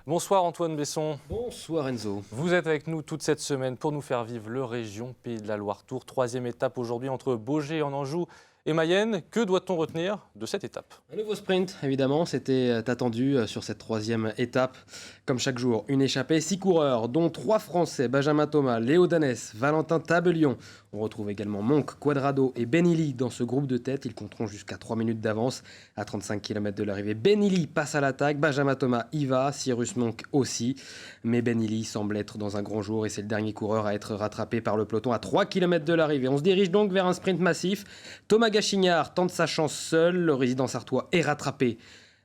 Bonsoir Antoine Besson. Bonsoir Enzo. Vous êtes avec nous toute cette semaine pour nous faire vivre le région Pays de la Loire-Tours. Troisième étape aujourd'hui entre Baugé en Anjou et Mayenne. Que doit-on retenir de cette étape? Un nouveau sprint, évidemment, c'était attendu sur cette troisième étape. Comme chaque jour, une échappée, 6 coureurs, dont 3 Français, Benjamin Thomas, Léo Danès, Valentin Tabellion. On retrouve également Monk, Quadrado et Benilly dans ce groupe de tête. Ils compteront jusqu'à 3 minutes d'avance à 35 km de l'arrivée. Benilly passe à l'attaque, Benjamin Thomas y va, Cyrus Monk aussi. Mais Benilly semble être dans un grand jour et c'est le dernier coureur à être rattrapé par le peloton à 3 km de l'arrivée. On se dirige donc vers un sprint massif. Thomas Gachignard tente sa chance seul, le résident sartois est rattrapé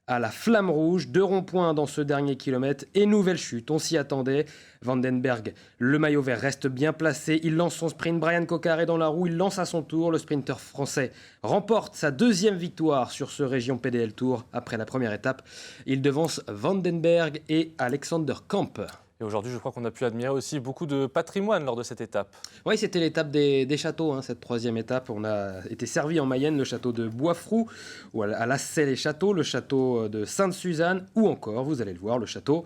à la flamme rouge, 2 ronds-points dans ce dernier kilomètre et nouvelle chute, on s'y attendait. Vandenberg, le maillot vert reste bien placé, il lance son sprint, Brian Coquard est dans la roue, il lance à son tour, le sprinter français remporte sa deuxième victoire sur ce région PDL Tour après la première étape. Il devance Vandenberg et Alexander Kamp. Et aujourd'hui, je crois qu'on a pu admirer aussi beaucoup de patrimoine lors de cette étape. Oui, c'était l'étape des châteaux, cette troisième étape. On a été servi en Mayenne le château de Boisfrou, ou à Lassay-les-Châteaux, le château de Sainte-Suzanne, ou encore, vous allez le voir, le château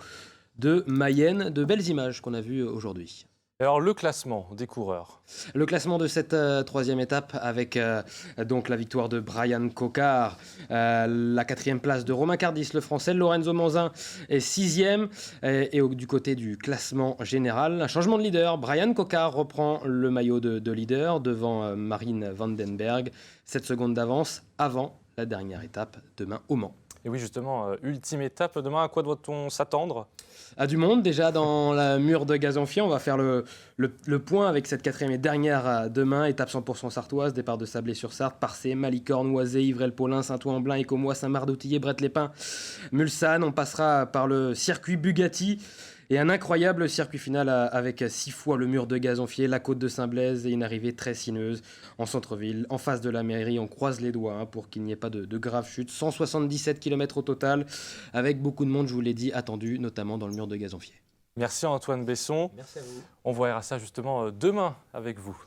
de Mayenne. De belles images qu'on a vues aujourd'hui. Alors le classement des coureurs. Le classement de cette troisième étape avec donc la victoire de Brian Coquard, la quatrième place de Romain Cardis, le français, Lorenzo Manzin est sixième. Du côté du classement général, un changement de leader. Brian Coquard reprend le maillot de leader devant Marine Vandenberg. 7 secondes d'avance avant la dernière étape demain au Mans. Et oui, justement, ultime étape demain, à quoi doit-on s'attendre? À du monde déjà dans la mur de Gazonfier. On va faire le point avec cette quatrième et dernière demain. Étape 100% sartoise, départ de Sablé-sur-Sarthe, Parcé, Malicorne, Oisé, Ivrel-Paulin, Saint-Ouen-en-Blain, Écomois, Saint-Marc-d'Outillier, Brette-les-Pins, Mulsanne. On passera par le circuit Bugatti et un incroyable circuit final avec 6 fois le mur de Gazonfier, la côte de Saint-Blaise et une arrivée très sinueuse en centre-ville. En face de la mairie, on croise les doigts pour qu'il n'y ait pas de graves chutes. 177 km au total, avec beaucoup de monde, je vous l'ai dit, attendu, notamment dans le mur de Gazonfier. Merci Antoine Besson. Merci à vous. On verra ça justement demain avec vous.